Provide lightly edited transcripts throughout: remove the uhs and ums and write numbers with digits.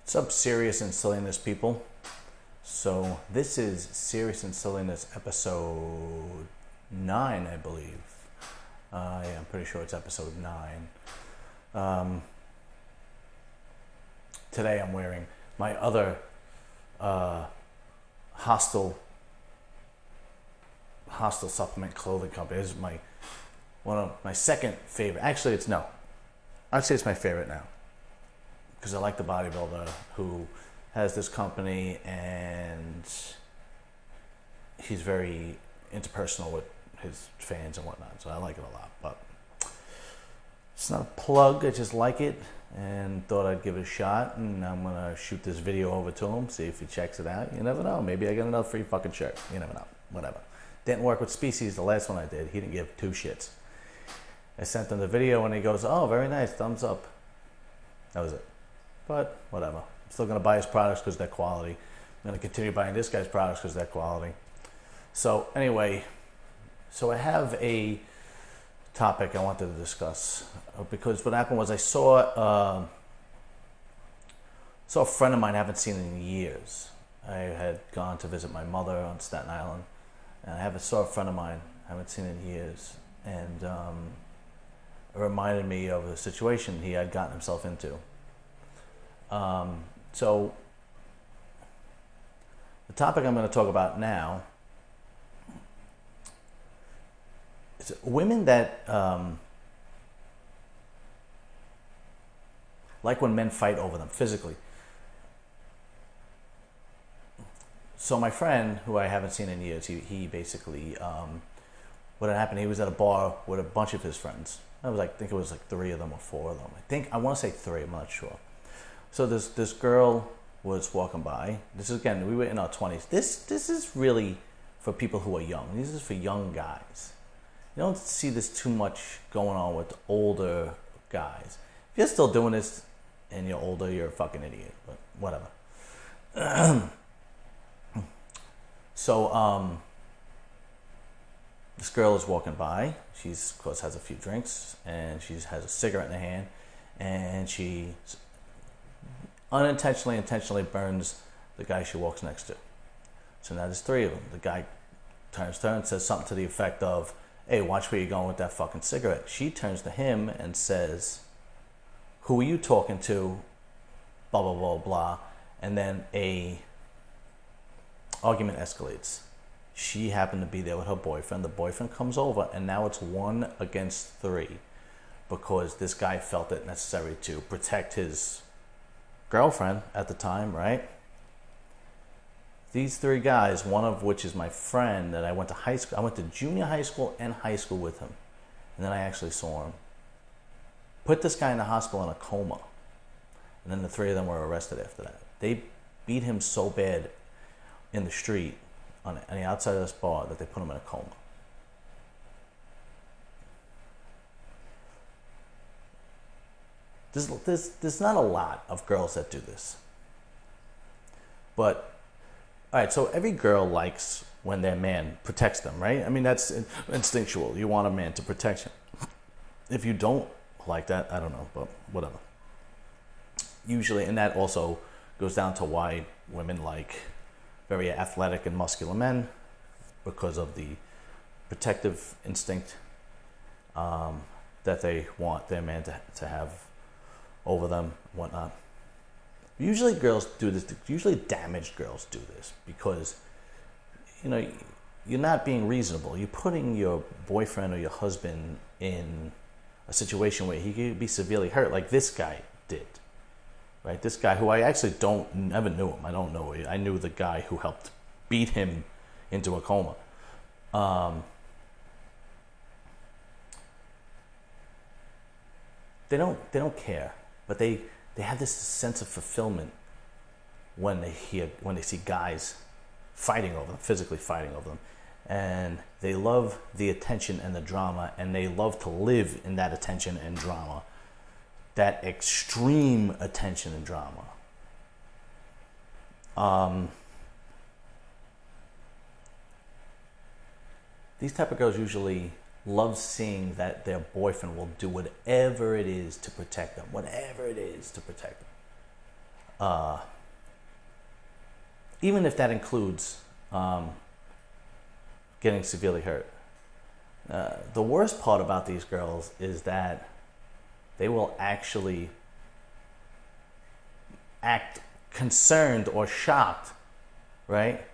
What's up, Serious and Silliness people? So this is Serious and Silliness episode 9, I believe. Yeah, I'm pretty sure it's episode 9. Today I'm wearing my other Hostile supplement clothing company. This is one of my second favorite. Actually, I'd say it's my favorite now, because I like the bodybuilder who has this company, and he's very interpersonal with his fans and whatnot, so I like it a lot. But it's not a plug, I just like it and thought I'd give it a shot, and I'm gonna shoot this video over to him, see if he checks it out. You never know, maybe I get another free fucking shirt. You never know, whatever. Didn't work with Species, the last one I did. He didn't give two shits. I sent him the video and he goes, "Oh, very nice, thumbs up." That was it. But whatever. I'm still going to buy his products because they're quality. I'm going to continue buying this guy's products because they're quality. So anyway, I have a topic I wanted to discuss, because what happened was I saw a friend of mine I haven't seen in years. I had gone to visit my mother on Staten Island, and I saw a friend of mine I haven't seen in years, and it reminded me of a situation he had gotten himself into. So the topic I'm going to talk about now is women that like when men fight over them physically. So my friend, who I haven't seen in years, he basically, what had happened, he was at a bar with a bunch of his friends. I think it was like 3 of them or 4 of them. I want to say 3, I'm not sure. So this girl was walking by. This is, again, we were in our 20s. This is really for people who are young. This is for young guys. You don't see this too much going on with older guys. If you're still doing this and you're older, you're a fucking idiot, but whatever. So this girl is walking by. She's, of course, has a few drinks, and she has a cigarette in her hand, and she intentionally burns the guy she walks next to. So now there's 3 of them. The guy turns to her and says something to the effect of, "Hey, watch where you're going with that fucking cigarette." She turns to him and says, "Who are you talking to?" Blah, blah, blah, blah. And then a argument escalates. She happened to be there with her boyfriend. The boyfriend comes over, and now it's 1 against 3, because this guy felt it necessary to protect his girlfriend at the time, right? These 3 guys, one of which is my friend that I went to junior high school and high school with him, and then I actually saw him, put this guy in the hospital in a coma, and then the 3 of them were arrested after that. They beat him so bad in the street on the outside of this bar that they put him in a coma. There's not a lot of girls that do this. But, all right, so every girl likes when their man protects them, right? I mean, that's instinctual. You want a man to protect you. If you don't like that, I don't know, but whatever. Usually, and that also goes down to why women like very athletic and muscular men, because of the protective instinct that they want their man to have over them, whatnot. Usually girls do this. Usually damaged girls do this because, you're not being reasonable. You're putting your boyfriend or your husband in a situation where he could be severely hurt, like this guy did. Right? This guy, who I actually never knew him. I don't know. I knew the guy who helped beat him into a coma. They don't care, but they have this sense of fulfillment when they see guys fighting over them, physically fighting over them, and they love the attention and the drama, and they love to live in that attention and drama. That extreme attention and drama. These type of girls usually love seeing that their boyfriend will do whatever it is to protect them. Whatever it is to protect them. even if that includes getting severely hurt. The worst part about these girls is that they will actually act concerned or shocked, right?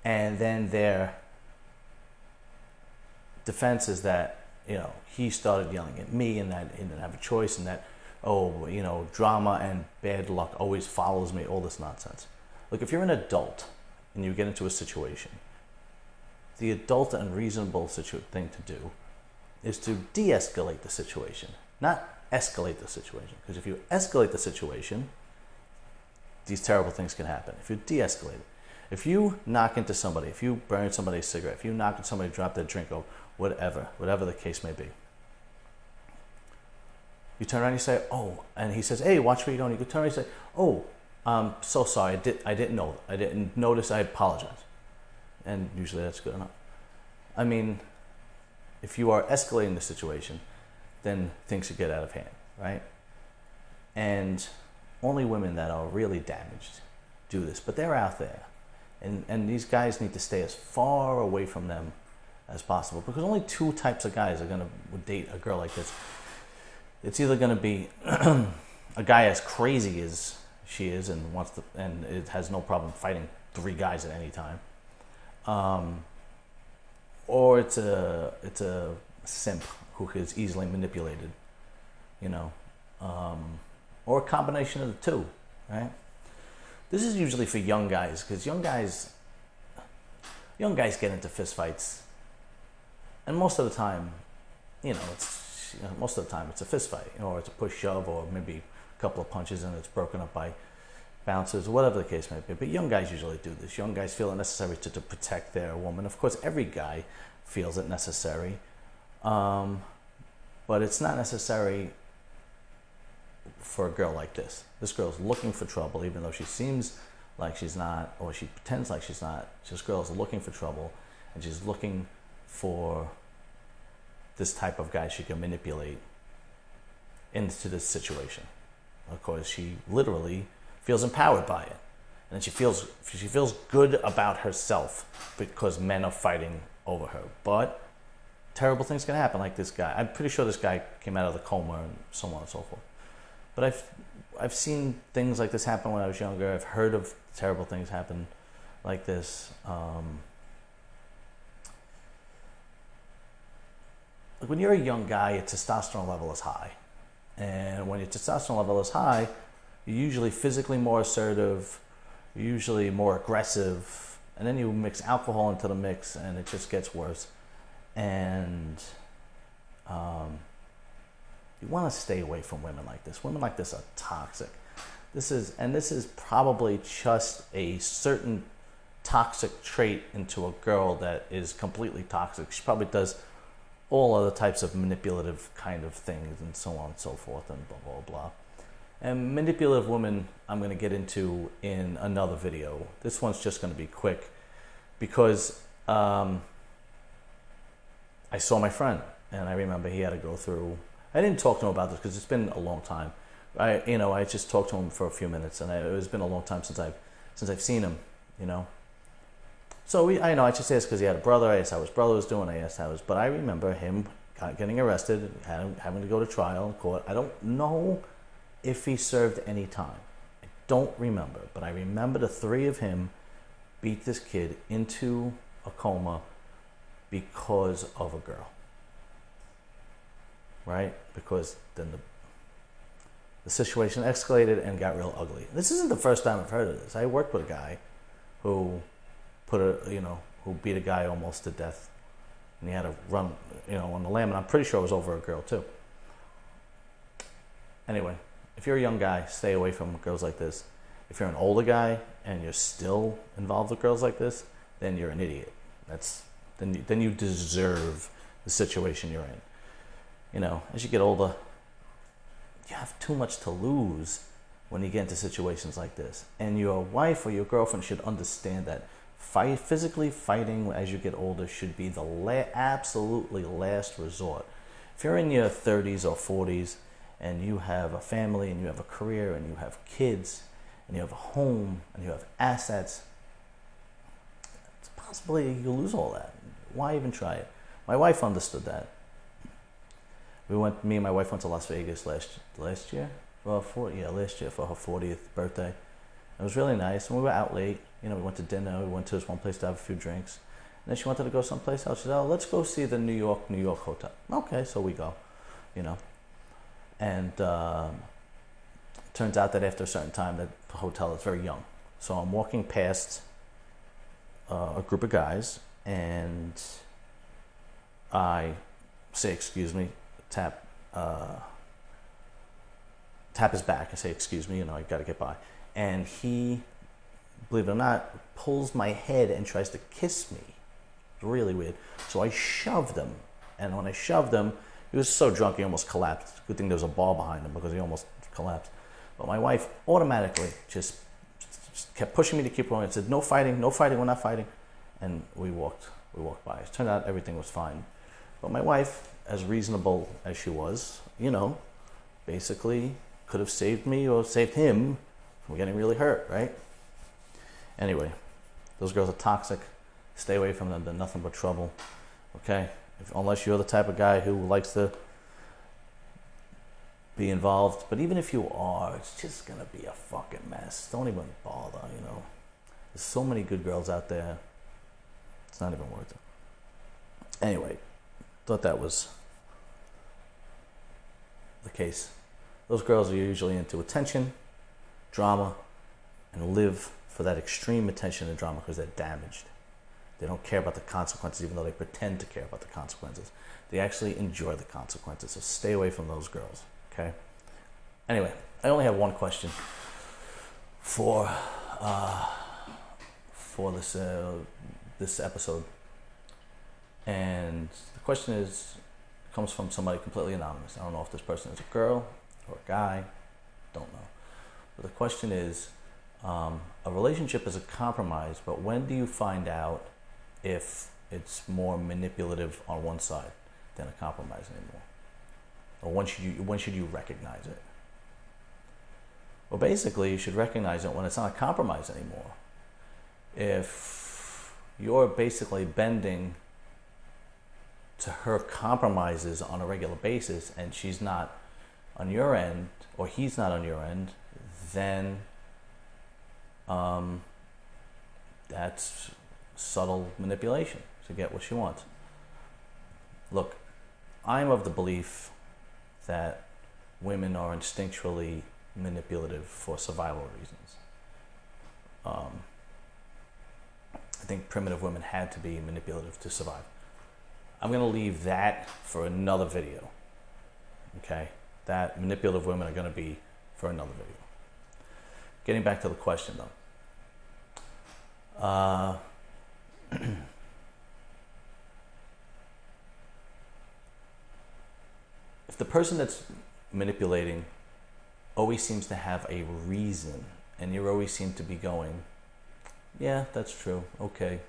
And then their defense is that, he started yelling at me and that he didn't have a choice, and that, drama and bad luck always follows me, all this nonsense. Look, if you're an adult and you get into a situation, the adult and reasonable thing to do is to de-escalate the situation, not escalate the situation. Because if you escalate the situation, these terrible things can happen. If you de-escalate it, if you knock into somebody, if you burn somebody's cigarette, if you knock into somebody, drop their drink, or whatever the case may be, you turn around and you say, oh, and he says, hey, watch where you're going. You can turn around and say, oh, I'm so sorry, I didn't know. I didn't notice, I apologize. And usually that's good enough. I mean, if you are escalating the situation, then things should get out of hand, right? And only women that are really damaged do this, but they're out there. And these guys need to stay as far away from them as possible, because only two types of guys are going to date a girl like this. It's either going to be a guy as crazy as she is and it has no problem fighting 3 guys at any time, or it's a simp who is easily manipulated, or a combination of the two, right? This is usually for young guys, because young guys get into fistfights, and most of the time, it's a fist fight, or it's a push shove, or maybe a couple of punches and it's broken up by bouncers, whatever the case may be. But young guys usually do this. Young guys feel it necessary to protect their woman. Of course, every guy feels it necessary, but it's not necessary for a girl like this. This girl's looking for trouble, even though she seems like she's not, or she pretends like she's not. This girl's looking for trouble, and she's looking for this type of guy she can manipulate into this situation. Of course, she literally feels empowered by it, and she feels good about herself because men are fighting over her. But terrible things can happen, like this guy. I'm pretty sure this guy came out of the coma and so on and so forth. But I've seen things like this happen when I was younger. I've heard of terrible things happen like this. When you're a young guy, your testosterone level is high. And when your testosterone level is high, you're usually physically more assertive, you're usually more aggressive, and then you mix alcohol into the mix and it just gets worse. And you want to stay away from women like this. Women like this are toxic. This is probably just a certain toxic trait into a girl that is completely toxic. She probably does all other types of manipulative kind of things and so on and so forth and blah, blah, blah. And manipulative women I'm going to get into in another video. This one's just going to be quick because I saw my friend and I remember he had to go through. I didn't talk to him about this because it's been a long time. I just talked to him for a few minutes, and it's been a long time since I've seen him, So I just asked because he had a brother. I asked how his brother was doing. I asked but I remember him getting arrested, having to go to trial in court. I don't know if he served any time. I don't remember, but I remember the 3 of him beat this kid into a coma because of a girl. Right? Because then the situation escalated and got real ugly. This isn't the first time I've heard of this. I worked with a guy who who beat a guy almost to death, and he had to run, on the lam, and I'm pretty sure it was over a girl too. Anyway, if you're a young guy, stay away from girls like this. If you're an older guy and you're still involved with girls like this, then you're an idiot. Then you deserve the situation you're in. As you get older, you have too much to lose when you get into situations like this. And your wife or your girlfriend should understand that physically fighting as you get older should be the absolutely last resort. If you're in your 30s or 40s and you have a family and you have a career and you have kids and you have a home, and you have assets, it's possibly you'll lose all that. Why even try it? My wife understood that. Me and my wife went to Las Vegas last year. Well, last year for her 40th birthday. It was really nice, and we were out late. We went to dinner. We went to this one place to have a few drinks, and then she wanted to go someplace else. She said, "Oh, let's go see the New York hotel." Okay, so we go, and turns out that after a certain time, that the hotel is very young. So I'm walking past a group of guys, and I say, "Excuse me," tap his back. I say, "Excuse me," I got to get by. And he, believe it or not, pulls my head and tries to kiss me. It's really weird. So I shoved him. And when I shoved him, he was so drunk he almost collapsed. Good thing there was a bar behind him because he almost collapsed. But my wife automatically just kept pushing me to keep going and said, no fighting, we're not fighting. And we walked by. It turned out everything was fine. But my wife, as reasonable as she was, basically could have saved me or saved him from getting really hurt, right? Anyway, those girls are toxic. Stay away from them. They're nothing but trouble, okay? Unless you're the type of guy who likes to be involved. But even if you are, it's just going to be a fucking mess. Don't even bother, There's so many good girls out there. It's not even worth it. Anyway, thought that was the case. Those girls are usually into attention, drama, and live for that extreme attention and drama because they're damaged. They don't care about the consequences, even though they pretend to care about the consequences. They actually enjoy the consequences, so stay away from those girls, okay? Anyway, I only have one question for this episode. And the question comes from somebody completely anonymous. I don't know if this person is a girl or a guy, don't know. But the question is, a relationship is a compromise, but when do you find out if it's more manipulative on one side than a compromise anymore? Or when should you recognize it? Well, basically, you should recognize it when it's not a compromise anymore. If you're basically bending to her compromises on a regular basis and she's not on your end, or he's not on your end, then that's subtle manipulation to get what she wants. Look, I'm of the belief that women are instinctually manipulative for survival reasons. I think primitive women had to be manipulative to survive. I'm going to leave that for another video. Okay? That manipulative women are going to be for another video. Getting back to the question though. If the person that's manipulating always seems to have a reason and you always seem to be going, yeah, that's true, okay,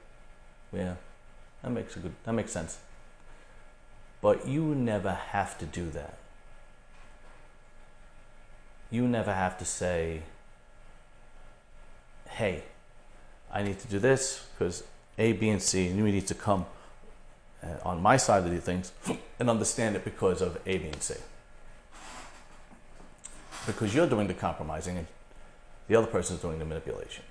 yeah, that makes sense. But you never have to do that. You never have to say, hey, I need to do this because A, B, and C, and you need to come on my side of the things and understand it because of A, B, and C. Because you're doing the compromising and the other person is doing the manipulation.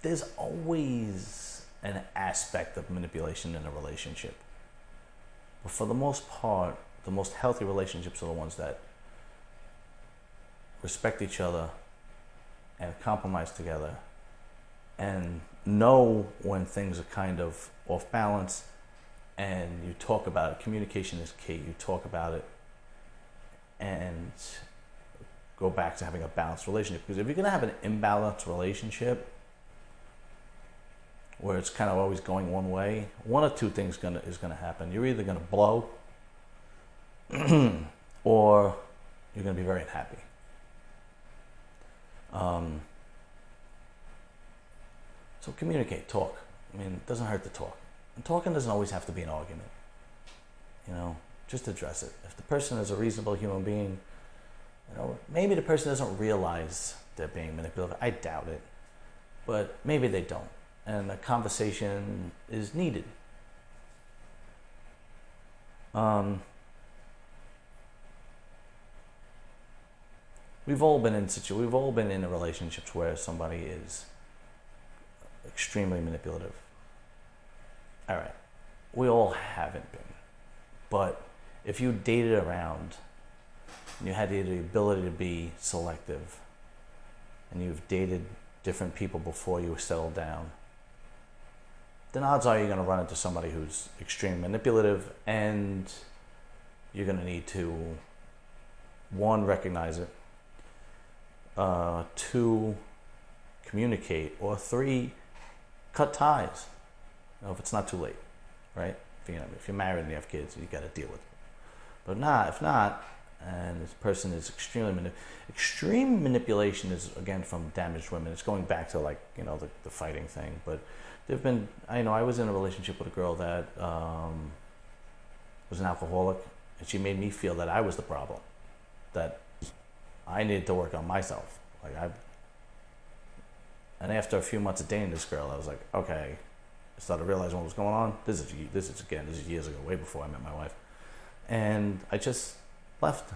There's always an aspect of manipulation in a relationship. But for the most part, the most healthy relationships are the ones that respect each other and compromise together and know when things are kind of off balance, and you talk about it. Communication is key. You talk about it and go back to having a balanced relationship. Because if you're going to have an imbalanced relationship where it's kind of always going one way, one or two things is going to happen. You're either going to blow or you're going to be very unhappy. So communicate, talk. I mean, it doesn't hurt to talk. And talking doesn't always have to be an argument. Just address it. If the person is a reasonable human being Maybe the person doesn't realize they're being manipulative. I doubt it, but maybe they don't, and a conversation is needed. We've all been in relationships where somebody is extremely manipulative. All right, we all haven't been, but if you dated around, and you had the ability to be selective, and you've dated different people before you settled down, then odds are you're going to run into somebody who's extremely manipulative, and you're going to need to, one, recognize it, two, communicate, or three, cut ties. If it's not too late, right? If you're married and you have kids, you got to deal with it. But if not, and this person is extreme manipulation is, again, from damaged women. It's going back to the fighting thing. But there've been, I was in a relationship with a girl that was an alcoholic, and she made me feel that I was the problem, that I needed to work on myself. And after a few months of dating this girl, I was like, okay. I started realizing what was going on. This is years ago, way before I met my wife, and I just left.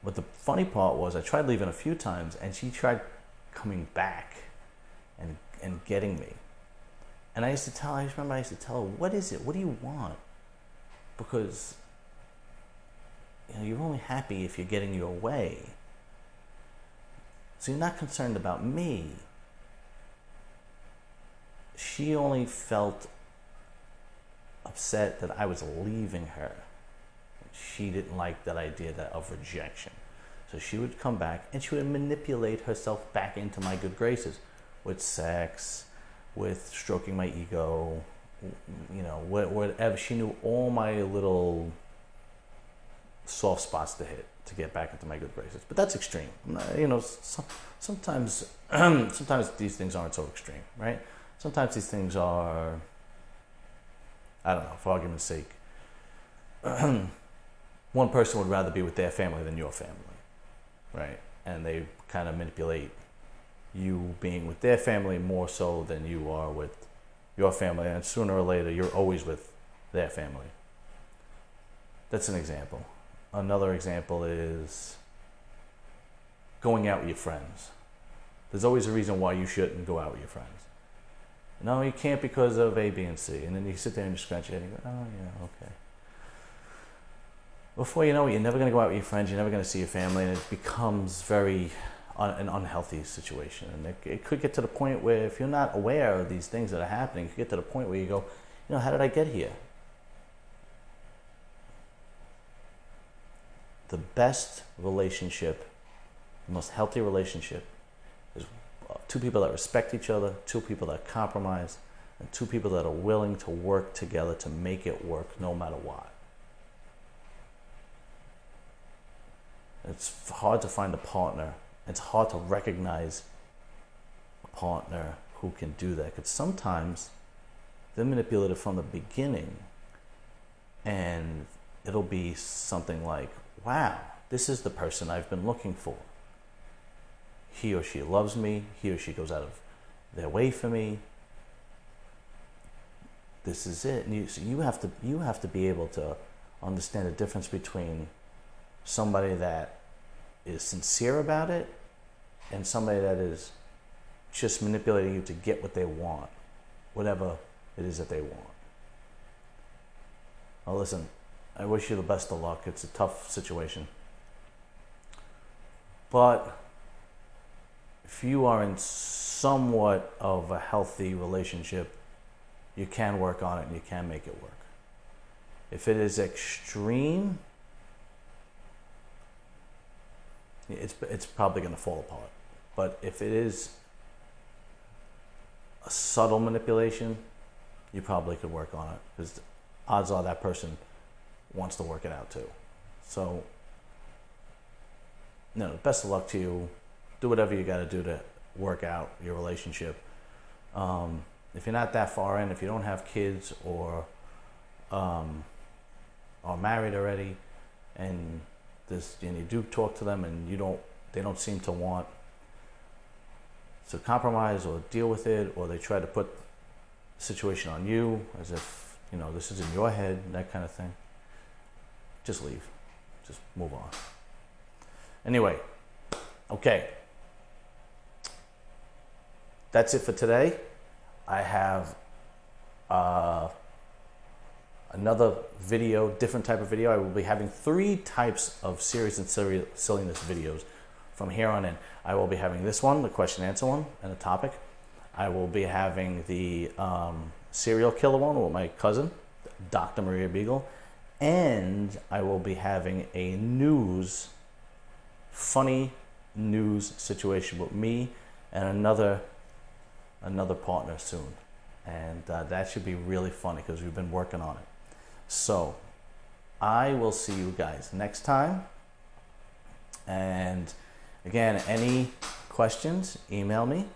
But the funny part was, I tried leaving a few times, and she tried coming back and getting me. And I used to tell her, what is it? What do you want? Because you're only happy if you're getting your way. So you're not concerned about me. She only felt upset that I was leaving her. She didn't like that idea of rejection. So she would come back and she would manipulate herself back into my good graces with sex, with stroking my ego, whatever. She knew all my little soft spots to hit to get back into my good graces. But that's extreme. Sometimes these things aren't so extreme, right? Sometimes these things are, I don't know, for argument's sake, one person would rather be with their family than your family, right? And they kind of manipulate you being with their family more so than you are with your family, and sooner or later you're always with their family. That's an example. Another example is going out with your friends. There's always a reason why you shouldn't go out with your friends. No, you can't because of A, B, and C. And then you sit there and you scratch your head and you go, oh, yeah, okay. Before you know it, you're never going to go out with your friends, you're never going to see your family, and it becomes an unhealthy situation. And it could get to the point where, if you're not aware of these things that are happening, you could get to the point where you go, how did I get here? The best relationship, the most healthy relationship, is two people that respect each other, two people that compromise, and two people that are willing to work together to make it work no matter what. It's hard to find a partner. It's hard to recognize a partner who can do that, because sometimes they're manipulative from the beginning, and it'll be something like, wow, this is the person I've been looking for. He or she loves me. He or she goes out of their way for me. This is it. And you have to be able to understand the difference between somebody that is sincere about it and somebody that is just manipulating you to get what they want, whatever it is that they want. Now listen, I wish you the best of luck. It's a tough situation. But if you are in somewhat of a healthy relationship, you can work on it and you can make it work. If it is extreme, it's probably going to fall apart. But if it is a subtle manipulation, you probably could work on it, because odds are that person wants to work it out too. So, best of luck to you. Do whatever you got to do to work out your relationship. If you're not that far in, if you don't have kids or are married already, and this, and you do talk to them, and they don't seem to want to compromise or deal with it, or they try to put the situation on you as if, you know, this is in your head, that kind of thing. Just leave. Just move on. Anyway, okay. That's it for today. I have another video, different type of video. I will be having 3 types of serious and silliness videos from here on in. I will be having this one, the question and answer one, and a topic. I will be having the serial killer one with my cousin, Dr. Maria Beagle, and I will be having a funny news situation with me and another partner soon. And that should be really funny because we've been working on it. So I will see you guys next time. And again, any questions, email me,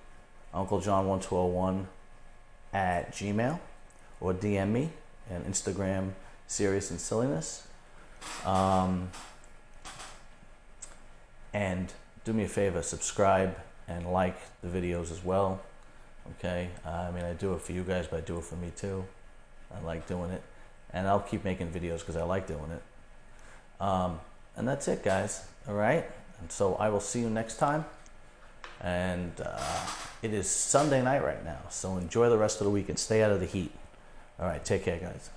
unclejohn1201@gmail, or DM me on Instagram, Serious and Silliness. And do me a favor, subscribe and like the videos as well. Okay, I mean, I do it for you guys, but I do it for me too. I like doing it, and I'll keep making videos because I like doing it. And that's it, guys. All right, and so I will see you next time. And it is Sunday night right now, so enjoy the rest of the week and stay out of the heat. All right, take care, guys.